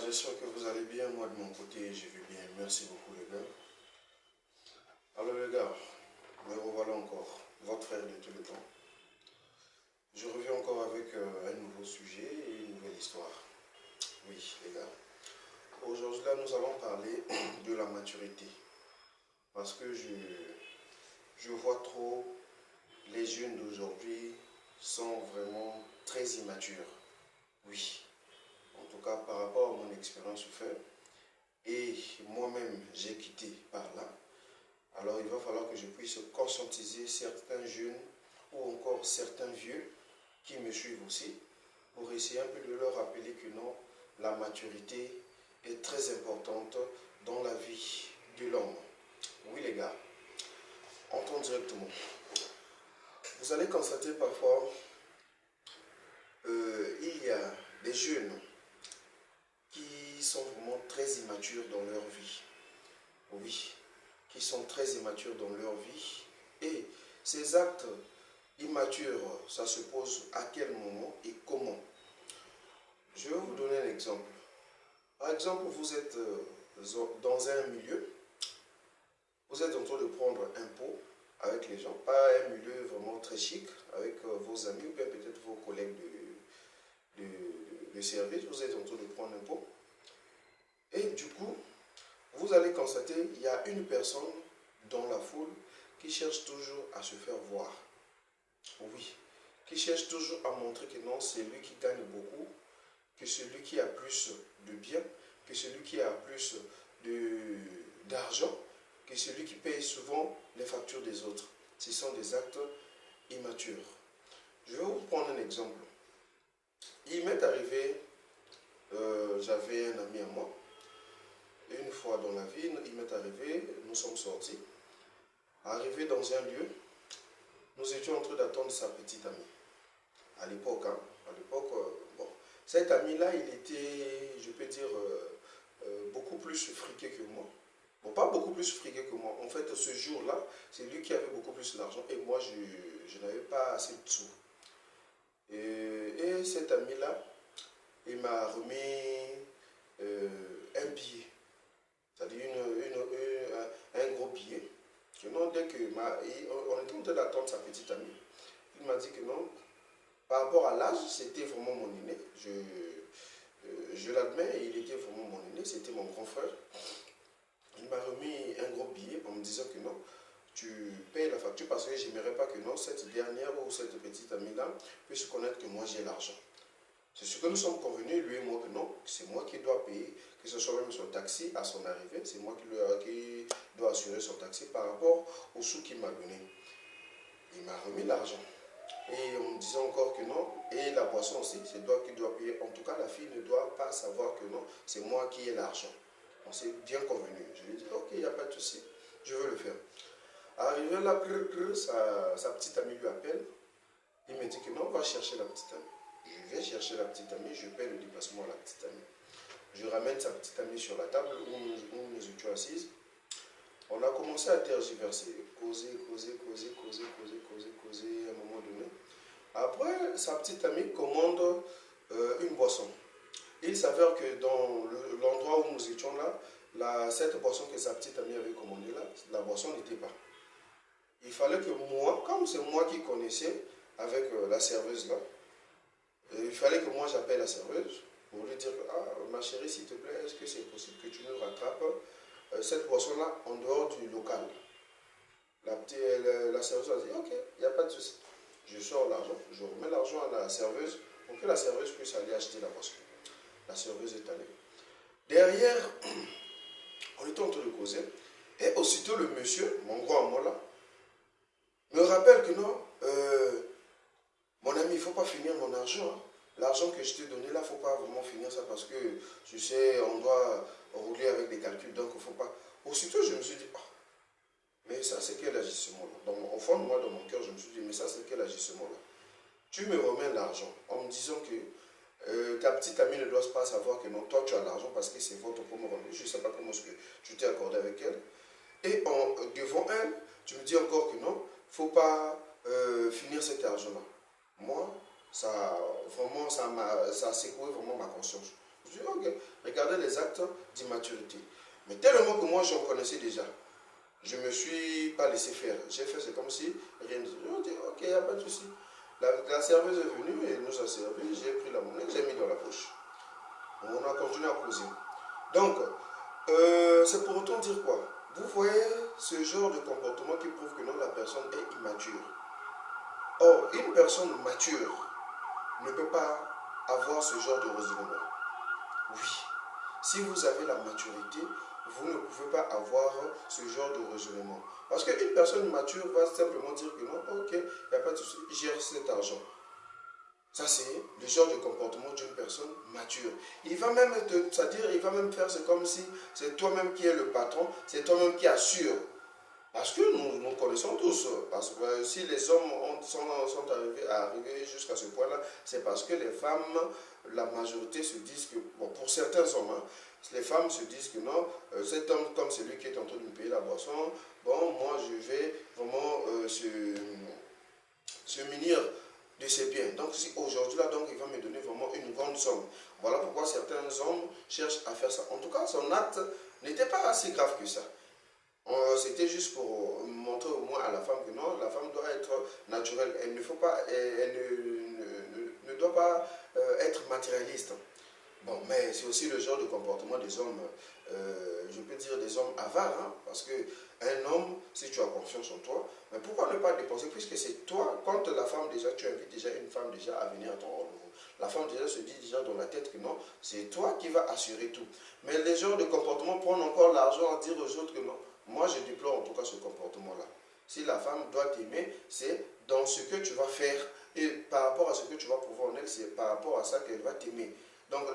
j'espère que vous allez bien. Moi, de mon côté, je vais bien. Merci beaucoup, les gars. Alors, les gars, me revoilà encore, votre frère de tout le temps. Je reviens encore avec un nouveau sujet et une nouvelle histoire. Oui, les gars. Aujourd'hui, là, nous allons parler de la maturité. Parce que je vois trop les jeunes d'aujourd'hui sont vraiment très immatures. Oui, en tout cas, par rapport à mon expérience fait, et moi-même, j'ai quitté par là. Alors, il va falloir que je puisse conscientiser certains jeunes ou encore certains vieux qui me suivent aussi pour essayer un peu de leur rappeler que non, la maturité est très importante dans la vie de l'homme. Oui, les gars, entrons directement. Vous allez constater parfois, il y a des jeunes qui sont vraiment très immatures dans leur vie. Oui, qui sont très immatures dans leur vie. Et ces actes immatures, ça se pose à quel moment et comment? Je vais vous donner un exemple. Par exemple, vous êtes dans un milieu, vous êtes en train de prendre un pot avec les gens, pas un milieu vraiment très chic, avec vos amis ou bien peut-être vos collègues de service, vous êtes en train de prendre un pot. Et du coup, vous allez constater qu'il y a une personne dans la foule qui cherche toujours à se faire voir. Oui, qui cherche toujours à montrer que non, c'est lui qui gagne beaucoup, que celui qui a plus de biens, que celui qui a plus d'argent, que celui qui paye souvent les factures des autres. Ce sont des actes immatures. Je vais vous prendre un exemple. Il m'est arrivé, j'avais un ami à moi, une fois dans la vie, il m'est arrivé, nous sommes sortis. Arrivé dans un lieu, nous étions en train d'attendre sa petite amie. À l'époque, bon, cet ami-là, il était, je peux dire, beaucoup plus friqué que moi. Bon, pas beaucoup plus friqué que moi. En fait, ce jour-là, c'est lui qui avait beaucoup plus d'argent et moi, je n'avais pas assez de sous. Et cet ami-là, il m'a remis un billet, c'est-à-dire un gros billet. Que non, dès que on était en train d'attendre sa petite amie, il m'a dit que non, par rapport à l'âge, c'était vraiment mon aîné. Je l'admets, il était vraiment mon aîné, c'était mon grand frère. Il m'a remis un gros billet en me disant que non, tu payes la facture parce que je n'aimerais pas que non, cette dernière ou cette petite amie-là puisse connaître que moi j'ai l'argent. C'est ce que nous sommes convenus, lui et moi, que non, c'est moi qui dois payer, que ce soit même son taxi à son arrivée, c'est moi qui dois assurer son taxi par rapport aux sous qu'il m'a donné. Il m'a remis l'argent. Et on me disait encore que non, et la boisson aussi, c'est toi qui dois payer. En tout cas, la fille ne doit pas savoir que non, c'est moi qui ai l'argent. On s'est bien convenu. Je lui ai dit, ok, il n'y a pas de souci, je veux le faire. Arrivé là, sa petite amie lui appelle. Il me dit que non, on va chercher la petite amie. Je vais chercher la petite amie, je paie le déplacement à la petite amie. Je ramène sa petite amie sur la table où nous étions assises. On a commencé à tergiverser, causer, à un moment donné. Après, sa petite amie commande une boisson. Il s'avère que dans l'endroit où nous étions là, cette boisson que sa petite amie avait commandée là, la boisson n'était pas. Il fallait que moi, comme c'est moi qui connaissais avec la serveuse là, il fallait que moi j'appelle la serveuse pour lui dire, ah ma chérie s'il te plaît, est-ce que c'est possible que tu nous rattrapes cette boisson là en dehors du local? La serveuse a dit, ok, il n'y a pas de souci. Je sors l'argent, je remets l'argent à la serveuse pour que la serveuse puisse aller acheter la boisson. La serveuse est allée. Derrière, on était en train de causer. Et aussitôt le monsieur, mon grand amour là, me rappelle que non, mon ami, il ne faut pas finir mon argent. Hein. L'argent que je t'ai donné là, il ne faut pas vraiment finir ça parce que, tu sais, on doit rouler avec des calculs, donc il ne faut pas. Aussitôt, je me suis dit, oh, mais ça, c'est quel agissement là? Au fond de moi, dans mon cœur, je me suis dit, mais ça, c'est quel agissement là? Tu me remets l'argent en me disant que ta petite amie ne doit pas savoir que non, toi, tu as l'argent parce que c'est votre premier rendez-vous. Je ne sais pas comment est-ce que tu t'es accordé avec elle. Et devant elle, tu me dis encore que non, il ne faut pas finir cet argent-là. Moi, ça a secoué vraiment ma conscience. Je dis, ok, regardez les actes d'immaturité. Mais tellement que moi, j'en connaissais déjà. Je ne me suis pas laissé faire. J'ai fait, c'est comme si rien ne se faisait. Je dis, ok, il n'y a pas de souci. La serveuse est venue et nous a servi. J'ai pris la monnaie, j'ai mis dans la poche. On a continué à causer. Donc, c'est pour autant dire quoi? Vous voyez ce genre de comportement qui prouve que non, la personne est immature. Or, une personne mature ne peut pas avoir ce genre de raisonnement. Oui, si vous avez la maturité, vous ne pouvez pas avoir ce genre de raisonnement. Parce qu'une personne mature va simplement dire que non, ok, il n'y a pas de souci, gère cet argent. Ça, c'est le genre de comportement d'une personne mature. Il va même, c'est-à-dire, il va même faire, c'est comme si c'est toi-même qui es le patron, c'est toi-même qui assure. Parce que nous connaissons tous, parce que si les hommes sont arrivés jusqu'à ce point-là, c'est parce que les femmes, la majorité se disent que, bon, pour certains hommes, hein, les femmes se disent que non, cet homme comme celui qui est en train de me payer la boisson, bon, moi je vais vraiment se munir de ses biens. Donc si aujourd'hui là, donc il va me donner vraiment une grande somme. Voilà pourquoi certains hommes cherchent à faire ça. En tout cas, son acte n'était pas assez grave que ça. C'était juste pour montrer au moins à la femme que non, la femme doit être naturelle. Elle ne faut pas, ne doit pas être matérialiste. Bon, mais c'est aussi le genre de comportement des hommes, je peux dire des hommes avares, hein, parce qu'un homme, si tu as confiance en toi, mais pourquoi ne pas dépenser, puisque c'est toi, quand la femme déjà, tu invites déjà une femme déjà à venir à ton rendez-vous, la femme déjà se dit déjà dans la tête que non, c'est toi qui vas assurer tout. Mais les genres de comportement prennent encore l'argent à dire aux autres que non. Moi, je déplore en tout cas ce comportement-là. Si la femme doit t'aimer, c'est dans ce que tu vas faire, et par rapport à ce que tu vas pouvoir en elle, c'est par rapport à ça qu'elle va t'aimer. Donc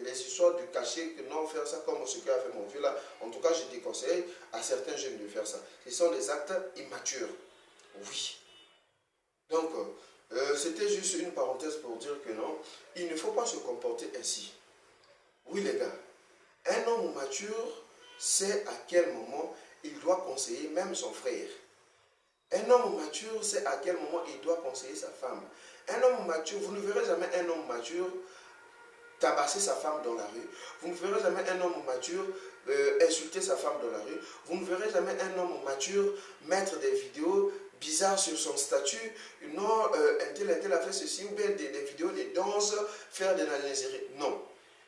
les histoires de cacher que non, faire ça comme ce qu'a fait mon vieux là, en tout cas je déconseille à certains jeunes de faire ça. Ce sont des actes immatures. Oui. Donc c'était juste une parenthèse pour dire que non, il ne faut pas se comporter ainsi. Oui les gars, un homme mature sait à quel moment il doit conseiller même son frère. Un homme mature sait à quel moment il doit conseiller sa femme. Un homme mature, vous ne verrez jamais un homme mature tabasser sa femme dans la rue. Vous ne verrez jamais un homme mature insulter sa femme dans la rue. Vous ne verrez jamais un homme mature mettre des vidéos bizarres sur son statut. Non, un tel a fait ceci, ou bien des vidéos de danse, faire de la légèreté. Non.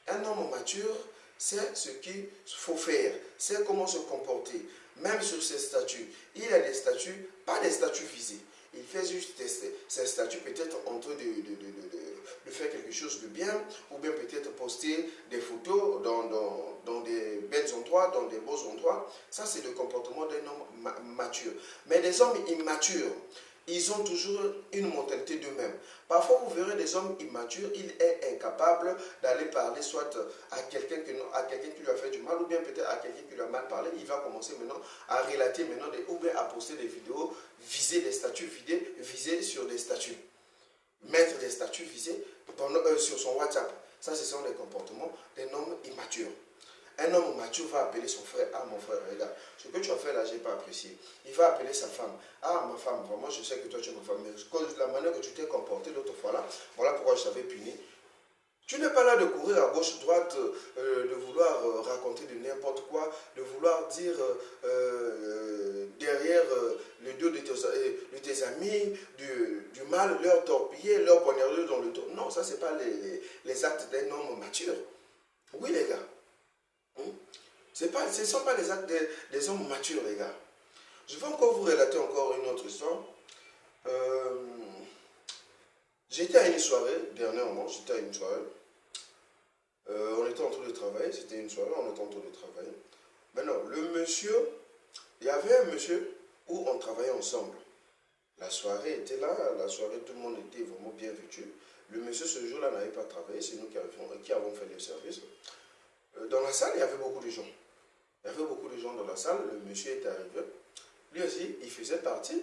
Un homme mature sait ce qu'il faut faire, sait comment se comporter, même sur ses statuts. Il a des statuts, pas des statuts visés. Il fait juste ses statuts peut-être en train de faire quelque chose de bien, ou bien peut-être poster des photos dans des belles endroits, dans des beaux endroits. Ça, c'est le comportement d'un homme mature. Mais des hommes immatures, ils ont toujours une mentalité d'eux-mêmes. Parfois, vous verrez des hommes immatures, il est incapable d'aller parler soit à quelqu'un qui lui a fait du mal, ou bien peut-être à quelqu'un qui lui a mal parlé. Il va commencer maintenant à relater, maintenant ou bien à poster des vidéos, viser des statuts, viser sur des statuts. Mettre des statuts visés sur son WhatsApp. Ça, ce sont les comportements d'un homme immature. Un homme mature va appeler son frère. Ah, mon frère, regarde, ce que tu as fait là, je n'ai pas apprécié. Il va appeler sa femme. Ah, ma femme, vraiment, je sais que toi, tu es ma femme. Mais la manière que tu t'es comporté l'autre fois là, voilà pourquoi je t'avais puni. Tu n'es pas là de courir à gauche, droite, de vouloir raconter de n'importe quoi, de vouloir dire derrière le dos de tes amis du mal, leur torpiller, leur poignarder dans le dos. Non, ça, ce n'est pas les actes d'un homme mature. Oui, les gars. Ce ne sont pas les actes des hommes matures, les gars. Je vais encore vous relater encore une autre histoire. J'étais à une soirée, dernièrement, j'étais à une soirée. On était en train de travailler, c'était une soirée, on était en train de travailler. Maintenant, il y avait un monsieur où on travaillait ensemble. La soirée était là, la soirée, tout le monde était vraiment bien vêtu. Le monsieur, ce jour-là, n'avait pas travaillé, c'est nous qui avons fait le service. Dans la salle, il y avait beaucoup de gens. Il y avait beaucoup de gens dans la salle, le monsieur est arrivé. Lui aussi, il faisait partie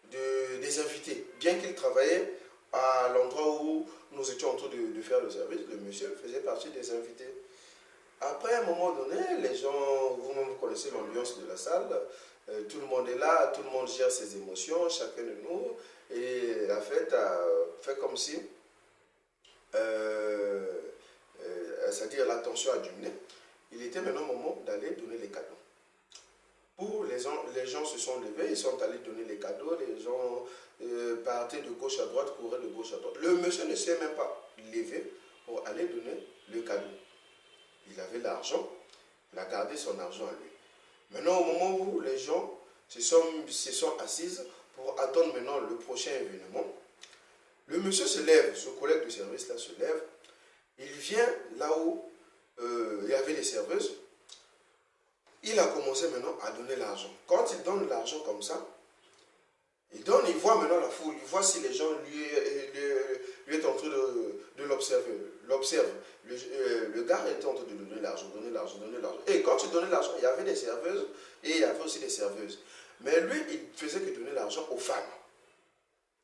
des invités. Bien qu'il travaillait à l'endroit où nous étions en train de faire le service, le monsieur faisait partie des invités. Après, à un moment donné, les gens, vous-même connaissez l'ambiance de la salle, tout le monde est là, tout le monde gère ses émotions, chacun de nous, et la fête a fait comme si c'est-à-dire la tension a diminué, il était maintenant moment d'aller donner les cadeaux. Pour les gens se sont levés, ils sont allés donner les cadeaux, les gens partaient de gauche à droite, couraient de gauche à droite. Le monsieur ne s'est même pas levé pour aller donner le cadeau. Il avait l'argent, il a gardé son argent à lui. Maintenant, au moment où les gens se sont assises pour attendre maintenant le prochain événement, le monsieur se lève, ce collègue de service là se lève, il vient là où il y avait les serveuses, il a commencé maintenant à donner l'argent. Quand il donne l'argent comme ça, il voit maintenant la foule, il voit si les gens lui est en train de l'observer. Le gars était en train de donner l'argent. Et quand il donnait l'argent, il y avait des serveuses et il y avait aussi des serveuses. Mais lui, il faisait que donner l'argent aux femmes.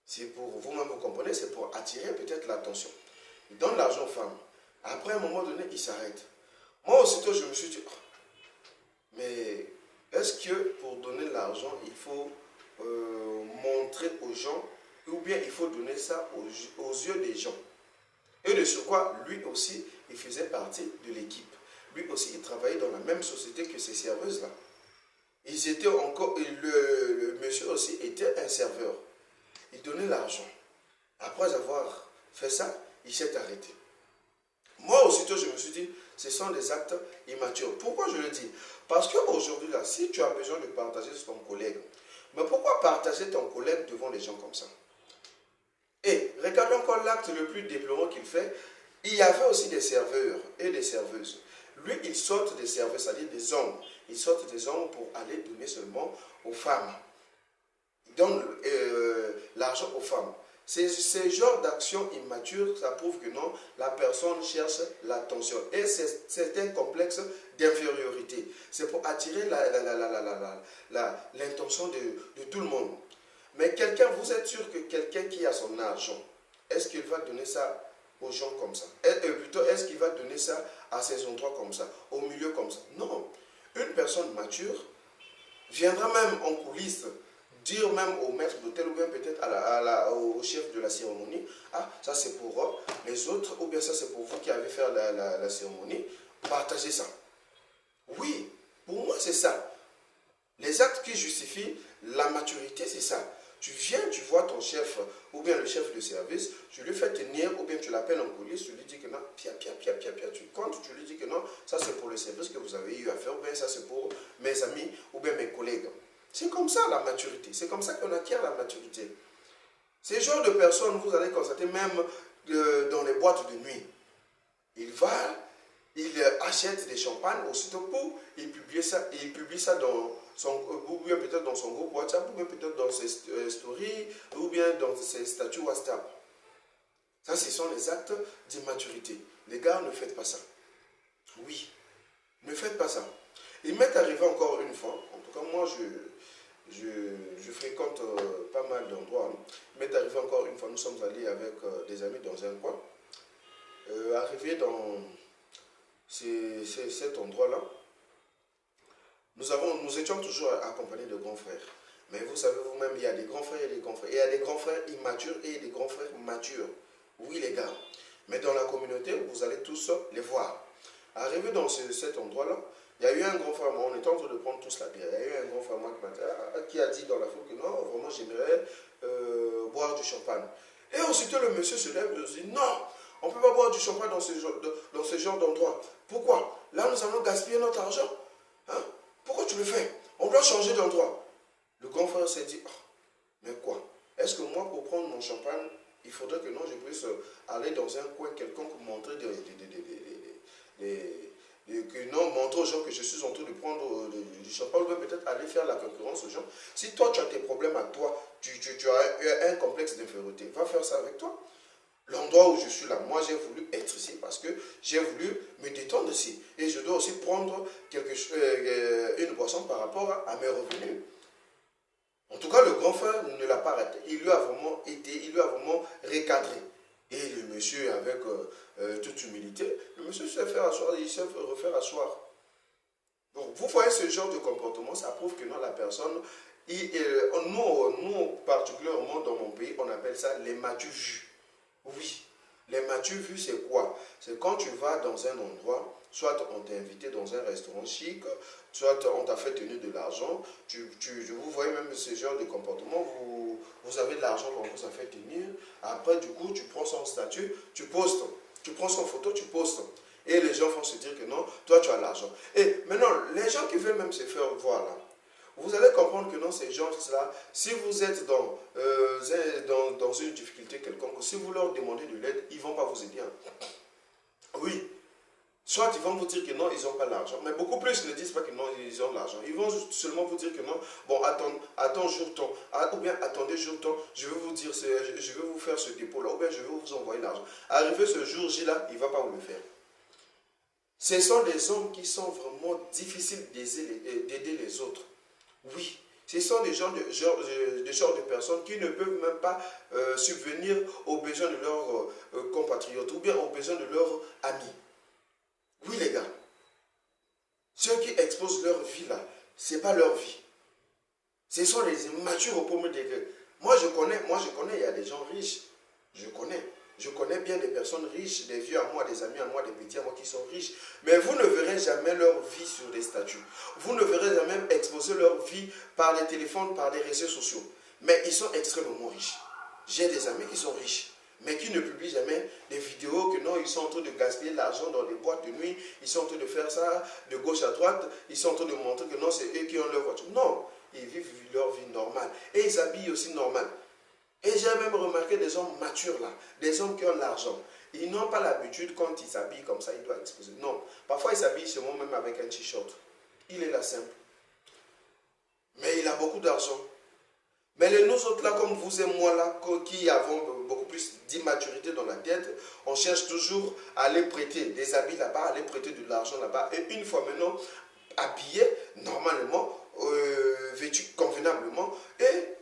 C'est pour, vous-même vous comprenez, c'est pour attirer peut-être l'attention. Il donne l'argent aux femmes. Après, à un moment donné, il s'arrête. Moi, aussitôt, je me suis dit, mais est-ce que pour donner l'argent, il faut montrer aux gens, ou bien il faut donner ça aux yeux des gens? Et de surcroît, lui aussi, il faisait partie de l'équipe. Lui aussi, il travaillait dans la même société que ces serveuses-là. Ils étaient encore, le monsieur aussi était un serveur. Il donnait l'argent. Après avoir fait ça, il s'est arrêté. Moi, aussitôt, je me suis dit, ce sont des actes immatures. Pourquoi je le dis? Parce qu'aujourd'hui, là, si tu as besoin de partager ton collègue, mais pourquoi partager ton collègue devant les gens comme ça? Et regardez encore l'acte le plus déplorant qu'il fait. Il y avait aussi des serveurs et des serveuses. Lui, il sortent des serveurs, c'est-à-dire des hommes. Il sortent des hommes pour aller donner seulement aux femmes. Il donne l'argent aux femmes. Ces genres d'actions immatures, ça prouve que non, la personne cherche l'attention. Et c'est un complexe d'infériorité. C'est pour attirer l'intention de tout le monde. Mais quelqu'un, vous êtes sûr que quelqu'un qui a son argent, est-ce qu'il va donner ça aux gens comme ça? Plutôt, est-ce qu'il va donner ça à ces endroits comme ça, au milieu comme ça? Non. Une personne mature viendra même en coulisses dire même au maître d'hôtel ou bien peut-être au chef de la cérémonie, ah, ça c'est pour les autres, ou bien ça c'est pour vous qui avez fait la cérémonie, partagez ça. Oui, pour moi c'est ça. Les actes qui justifient la maturité, c'est ça. Tu viens, tu vois ton chef, ou bien le chef de service, tu lui fais tenir, ou bien tu l'appelles en coulisses, tu lui dis que non, tu comptes, tu lui dis que non, ça c'est pour le service que vous avez eu à faire, ou bien ça c'est pour mes amis, ou bien mes collègues. C'est comme ça la maturité, c'est comme ça qu'on acquiert la maturité. Ces genres de personnes, vous allez constater même dans les boîtes de nuit. Il achète des champagnes, aussitôt pour, il publie ça dans ou bien peut-être dans son groupe WhatsApp, ou bien peut-être dans ses stories, ou bien dans ses statuts WhatsApp. Ça, ce sont les actes d'immaturité. Les gars, ne faites pas ça. Oui, ne faites pas ça. Il m'est arrivé encore une fois, en tout cas moi je fréquente pas mal d'endroits. Il m'est arrivé encore une fois, nous sommes allés avec des amis dans un coin. Arrivé dans cet endroit-là, nous étions toujours accompagnés de grands frères. Mais vous savez vous-même, il y a des grands frères et des grands frères. Il y a des grands frères immatures et des grands frères matures. Oui les gars. Mais dans la communauté, vous allez tous les voir. Arrivé dans cet endroit-là, il y a eu un grand frère, on était en train de prendre tous la bière. Il y a eu un grand frère qui a dit dans la foule que non, vraiment j'aimerais boire du champagne. Et aussitôt le monsieur se lève et dit non, on ne peut pas boire du champagne dans ce genre d'endroit. Pourquoi? Là nous allons gaspiller notre argent. Hein? Pourquoi tu le fais? On doit changer d'endroit. Le grand frère s'est dit, oh, mais quoi? Est-ce que moi pour prendre mon champagne, il faudrait que non, je puisse aller dans un coin quelconque pour montrer que non, montrer aux gens que je suis en train de prendre du champagne, ou peut-être aller faire la concurrence aux gens. Si toi tu as tes problèmes à toi, tu as un complexe d'infériorité, va faire ça avec toi. L'endroit où je suis là, moi j'ai voulu être ici parce que j'ai voulu me détendre ici. Et je dois aussi prendre une boisson par rapport à mes revenus. En tout cas, le grand frère ne l'a pas arrêté. Il lui a vraiment recadré. Et le monsieur, avec toute humilité, le monsieur s'est fait asseoir, il s'est refaire asseoir. Donc, vous voyez ce genre de comportement, ça prouve que non, la personne, nous, particulièrement dans mon pays, on appelle ça les matu-vus. Oui, Les m'as-tu vu, c'est quoi? C'est quand tu vas dans un endroit, soit on t'a invité dans un restaurant chic, soit on t'a fait tenir de l'argent, vous voyez même ce genre de comportement, vous avez de l'argent qu'on vous a fait tenir, après du coup tu prends son statut, tu postes, tu prends son photo, tu postes. Et les gens vont se dire que non, toi tu as l'argent. Et maintenant, les gens qui veulent même se faire voir là, vous allez comprendre que non, ces gens-là, si vous êtes dans une difficulté quelconque, si vous leur demandez de l'aide, ils ne vont pas vous aider. Oui, soit ils vont vous dire que non, ils n'ont pas l'argent, mais beaucoup plus ne disent pas que non, ils ont l'argent. Ils vont seulement vous dire que non, bon, attends jour temps, ou bien attendez jour temps, je vais vous dire, je vais vous faire ce dépôt-là, ou bien je vais vous envoyer l'argent. Arrivé ce jour-là, il ne va pas vous le faire. Ce sont des hommes qui sont vraiment difficiles d'aider les autres. Oui, ce sont des genres de personnes qui ne peuvent même pas subvenir aux besoins de leurs compatriotes ou bien aux besoins de leurs amis. Oui les gars, ceux qui exposent leur vie là, ce n'est pas leur vie. Ce sont les immatures au pommes des gueules. Moi je connais, il y a des gens riches. Je connais bien des personnes riches, des vieux à moi, des amis à moi, des petits à moi qui sont riches. Mais vous ne verrez jamais leur vie sur des statuts. Vous ne verrez jamais exposer leur vie par les téléphones, par les réseaux sociaux. Mais ils sont extrêmement riches. J'ai des amis qui sont riches, mais qui ne publient jamais des vidéos que non, ils sont en train de gaspiller l'argent dans des boîtes de nuit, ils sont en train de faire ça de gauche à droite, ils sont en train de montrer que non, c'est eux qui ont leur voiture. Non, ils vivent leur vie normale. Et ils s'habillent aussi normal. Et j'ai même remarqué des hommes matures là, des hommes qui ont l'argent. Ils n'ont pas l'habitude, quand ils s'habillent comme ça, ils doivent exposer. Non, parfois ils s'habillent seulement même avec un t-shirt. Il est là simple. Mais il a beaucoup d'argent. Mais nous autres là, comme vous et moi là, qui avons beaucoup plus d'immaturité dans la tête, on cherche toujours à aller prêter des habits là-bas, à aller prêter de l'argent là-bas. Et une fois maintenant, habillé normalement, vêtu convenablement, et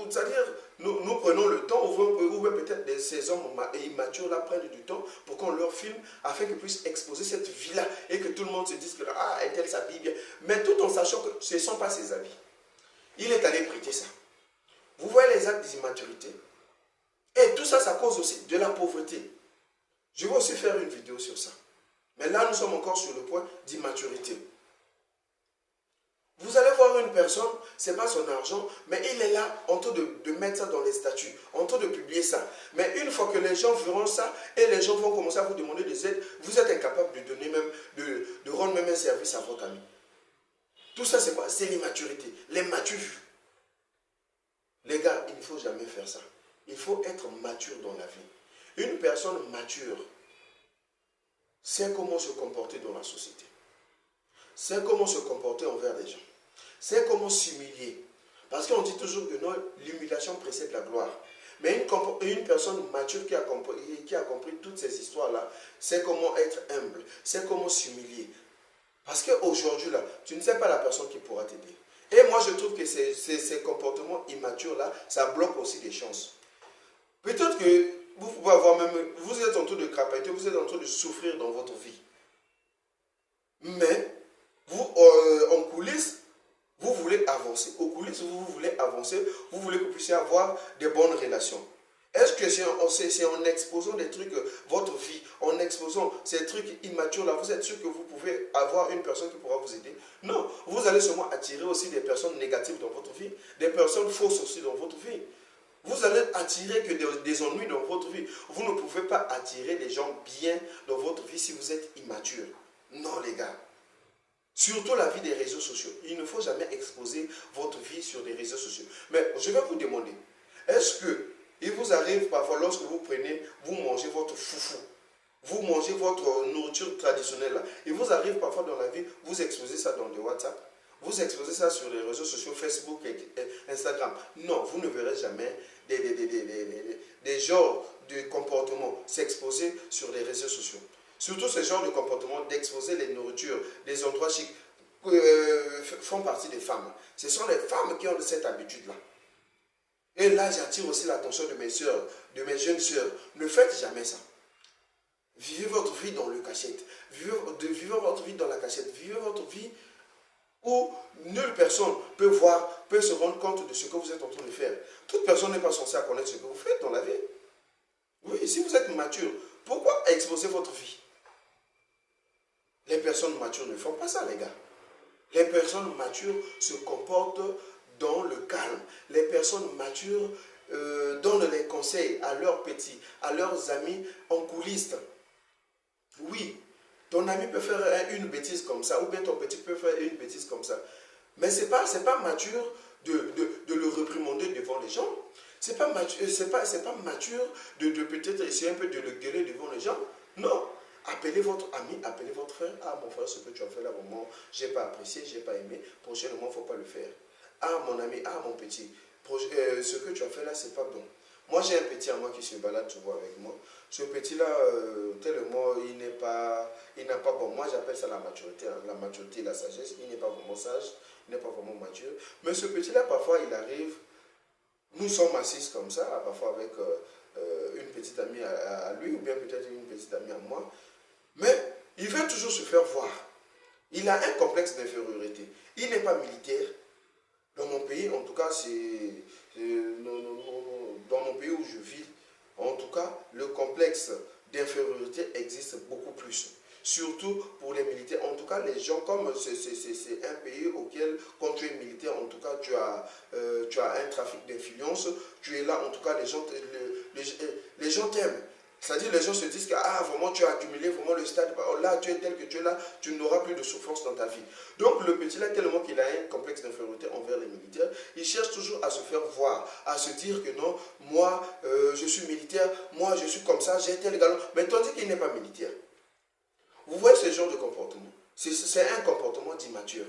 c'est-à-dire, nous prenons le temps, ou peut-être ces hommes immatures là prennent du temps pour qu'on leur filme afin qu'ils puissent exposer cette vie-là et que tout le monde se dise que ah, elle s'habille bien. Mais tout en sachant que ce ne sont pas ses habits. Il est allé prêter ça. Vous voyez les actes d'immaturité? Et tout ça, ça cause aussi de la pauvreté. Je vais aussi faire une vidéo sur ça. Mais là, nous sommes encore sur le point d'immaturité. Vous allez voir une personne, ce n'est pas son argent, mais il est là en train de mettre ça dans les statuts, en train de publier ça. Mais une fois que les gens verront ça, et les gens vont commencer à vous demander des aides, vous êtes incapable de donner même, de rendre même un service à votre ami. Tout ça, c'est quoi? C'est l'immaturité, les matures. Les gars, il ne faut jamais faire ça. Il faut être mature dans la vie. Une personne mature sait comment se comporter dans la société. Sait comment se comporter envers les gens. Sait comment s'humilier. Parce qu'on dit toujours que non, l'humiliation précède la gloire. Mais une personne mature qui a compris toutes ces histoires-là, sait comment être humble, sait comment s'humilier. Parce qu'aujourd'hui, là, tu ne sais pas la personne qui pourra t'aider. Et moi, je trouve que ces comportements immatures-là, ça bloque aussi des chances. Peut-être que vous pouvez avoir même, vous êtes en train de crapahuter, vous êtes en train de souffrir dans votre vie. Mais, vous, en coulisses, vous voulez avancer. Aux coulisses, vous voulez avancer, vous voulez que vous puissiez avoir des bonnes relations. Est-ce que c'est en exposant des trucs, votre vie, en exposant ces trucs immatures-là, vous êtes sûr que vous pouvez avoir une personne qui pourra vous aider? Non, vous allez seulement attirer aussi des personnes négatives dans votre vie, des personnes fausses aussi dans votre vie. Vous allez attirer que des ennuis dans votre vie. Vous ne pouvez pas attirer des gens bien dans votre vie si vous êtes immature. Non les gars. Surtout la vie des réseaux sociaux. Il ne faut jamais exposer votre vie sur des réseaux sociaux. Mais je vais vous demander, est-ce que il vous arrive parfois lorsque vous mangez votre foufou, vous mangez votre nourriture traditionnelle là, il vous arrive parfois dans la vie, vous exposez ça dans des WhatsApp, vous exposez ça sur les réseaux sociaux, Facebook et Instagram. Non, vous ne verrez jamais des genres de comportements s'exposer sur les réseaux sociaux. Surtout ce genre de comportement d'exposer les nourritures, des endroits chics, font partie des femmes. Ce sont les femmes qui ont cette habitude-là. Et là, j'attire aussi l'attention de mes soeurs, de mes jeunes soeurs. Ne faites jamais ça. Vivez votre vie dans le cachette. Vivez votre vie dans la cachette. Vivez votre vie où nulle personne peut se rendre compte de ce que vous êtes en train de faire. Toute personne n'est pas censée connaître ce que vous faites dans la vie. Oui, si vous êtes mature, pourquoi exposer votre vie? Les personnes matures ne font pas ça, les gars. Les personnes matures se comportent dans le calme. Les personnes matures donnent les conseils à leurs petits, à leurs amis en coulisses. Oui, ton ami peut faire une bêtise comme ça, ou bien ton petit peut faire une bêtise comme ça. Mais ce n'est pas mature de le réprimander devant les gens. C'est pas mature, c'est pas mature de peut-être essayer un peu de le gueuler devant les gens. Non. Appelez votre ami, appelez votre frère. Ah, mon frère, ce que tu as fait là, vraiment, je n'ai pas apprécié, je n'ai pas aimé. Prochainement, il ne faut pas le faire. Ah, mon ami, ah, mon petit, ce que tu as fait là, c'est pas bon. Moi, j'ai un petit à moi qui se balade souvent avec moi. Ce petit-là, tellement, il n'a pas, bon, moi j'appelle ça la maturité, hein, la maturité et la sagesse. Il n'est pas vraiment sage, il n'est pas vraiment mature. Mais ce petit-là, parfois, il arrive, nous sommes assis comme ça, parfois avec une petite amie à lui, ou bien peut-être une petite amie à moi. Mais il veut toujours se faire voir. Il a un complexe d'infériorité. Il n'est pas militaire. Dans mon pays, en tout cas, dans mon pays où je vis, en tout cas, le complexe d'infériorité existe beaucoup plus. Surtout pour les militaires. En tout cas, les gens, comme c'est un pays auquel, quand tu es militaire, en tout cas, tu as un trafic d'influence, tu es là, en tout cas, les gens t'aiment. C'est-à-dire les gens se disent que ah, vraiment tu as accumulé vraiment le stade, là tu es tel que tu es là, tu n'auras plus de souffrance dans ta vie. Donc le petit là, tellement qu'il a un complexe d'infériorité envers les militaires, il cherche toujours à se faire voir, à se dire que non, moi je suis militaire, moi je suis comme ça, j'ai tel galon, mais tandis qu'il n'est pas militaire. Vous voyez ce genre de comportement? C'est un comportement d'immature.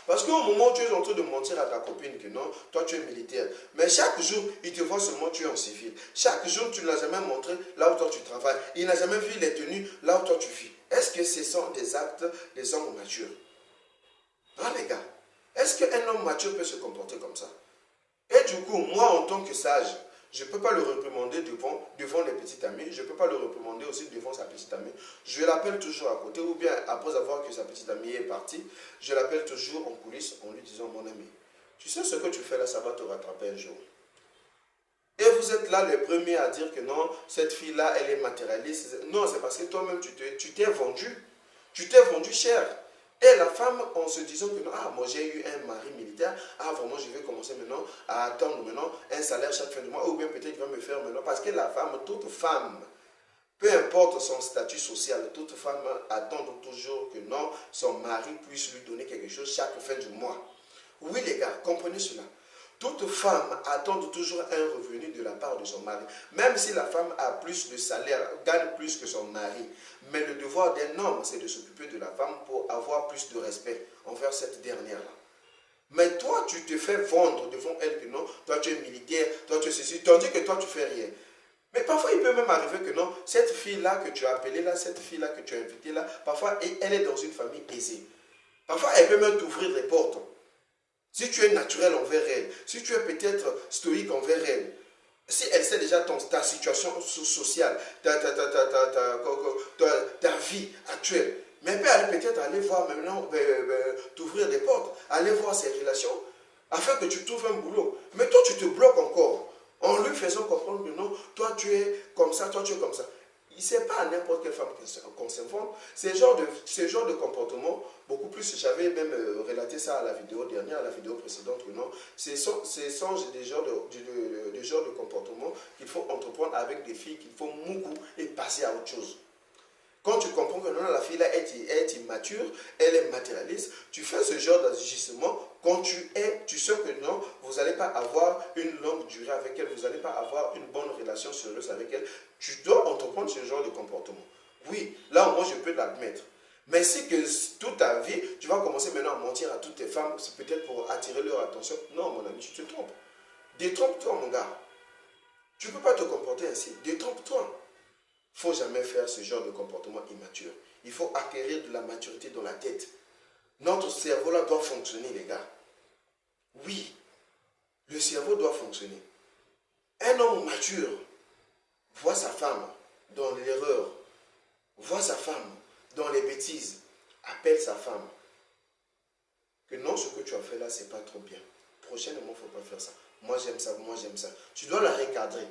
Parce qu'au moment où tu es en train de mentir à ta copine que non, toi tu es militaire, mais chaque jour, il te voit seulement tu es en civil. Chaque jour, tu ne l'as jamais montré là où toi tu travailles. Il n'a jamais vu les tenues là où toi tu vis. Est-ce que ce sont des actes des hommes matures? Hein les gars? Est-ce qu'un homme mature peut se comporter comme ça? Et du coup, moi en tant que sage, je ne peux pas le réprimander devant les petites amies. Je ne peux pas le réprimander aussi devant sa petite amie. Je l'appelle toujours à côté. Ou bien après avoir que sa petite amie est partie, je l'appelle toujours en coulisses en lui disant mon ami, tu sais ce que tu fais là, ça va te rattraper un jour. Et vous êtes là les premiers à dire que non, cette fille-là, elle est matérialiste. Non, c'est parce que toi-même, tu t'es vendu. Tu t'es vendu cher. Et la femme, en se disant que non, ah, moi j'ai eu un mari militaire, ah vraiment je vais commencer maintenant à attendre maintenant un salaire chaque fin de mois, ou bien peut-être il va me faire maintenant, parce que la femme, toute femme, peu importe son statut social, toute femme attend toujours que non, son mari puisse lui donner quelque chose chaque fin du mois. Oui les gars, comprenez cela. Toute femme attend toujours un revenu de la part de son mari. Même si la femme a plus de salaire, gagne plus que son mari. Mais le devoir d'un homme, c'est de s'occuper de la femme pour avoir plus de respect envers cette dernière-là. Mais toi, tu te fais vendre devant elle que non, toi tu es militaire, toi tu es ceci, tandis que toi tu fais rien. Mais parfois, il peut même arriver que non, cette fille-là que tu as appelée là, cette fille-là que tu as invitée là, parfois, elle est dans une famille aisée. Parfois, elle peut même t'ouvrir les portes. Si tu es naturel envers elle, si tu es peut-être stoïque envers elle, si elle sait déjà ta situation sociale, ta vie actuelle, mais elle peut aller peut-être aller voir maintenant, t'ouvrir des portes, aller voir ses relations, afin que tu trouves un boulot. Mais toi, tu te bloques encore, en lui faisant comprendre que non, toi tu es comme ça, toi tu es comme ça. Ce n'est pas à n'importe quelle femme qu'on s'informe. Ce genre de comportement, beaucoup plus, j'avais même relaté ça à la vidéo dernière, à la vidéo précédente, que non, ce sont des genres de comportements qu'il faut entreprendre avec des filles qu'il faut moucou et passer à autre chose. Quand tu comprends que non, la fille là est immature, elle est matérialiste, tu fais ce genre d'agissement quand tu sais que non, vous n'allez pas avoir une longue durée avec elle, vous n'allez pas avoir une bonne relation sérieuse avec elle, tu dois entreprendre ce genre de comportement. Oui, là moi je peux l'admettre. Mais si que toute ta vie, tu vas commencer maintenant à mentir à toutes tes femmes, c'est peut-être pour attirer leur attention. Non mon ami, tu te trompes. Détrompe-toi mon gars. Tu ne peux pas te comporter ainsi. Détrompe-toi. Il ne faut jamais faire ce genre de comportement immature. Il faut acquérir de la maturité dans la tête. Notre cerveau-là doit fonctionner, les gars. Oui, le cerveau doit fonctionner. Un homme mature voit sa femme dans l'erreur, voit sa femme dans les bêtises, appelle sa femme. Que non, ce que tu as fait là, c'est pas trop bien. Prochainement, il ne faut pas faire ça. Moi, j'aime ça, moi, j'aime ça. Tu dois la recadrer.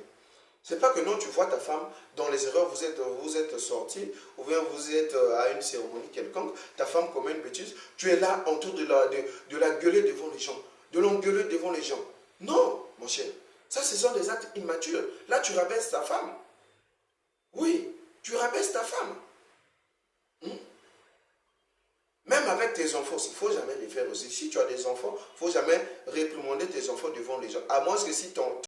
C'est pas que non, tu vois ta femme dans les erreurs, vous êtes sortis, ou bien vous êtes à une cérémonie quelconque, ta femme commet une bêtise, tu es là en train de la gueuler devant les gens, de l'engueuler devant les gens. Non, mon cher. Ça, ce sont des actes immatures. Là, tu rabaisses ta femme. Oui, tu rabaisses ta femme. Même avec tes enfants, il ne faut jamais les faire aussi. Si tu as des enfants, il ne faut jamais réprimander tes enfants devant les gens. À moins que si ton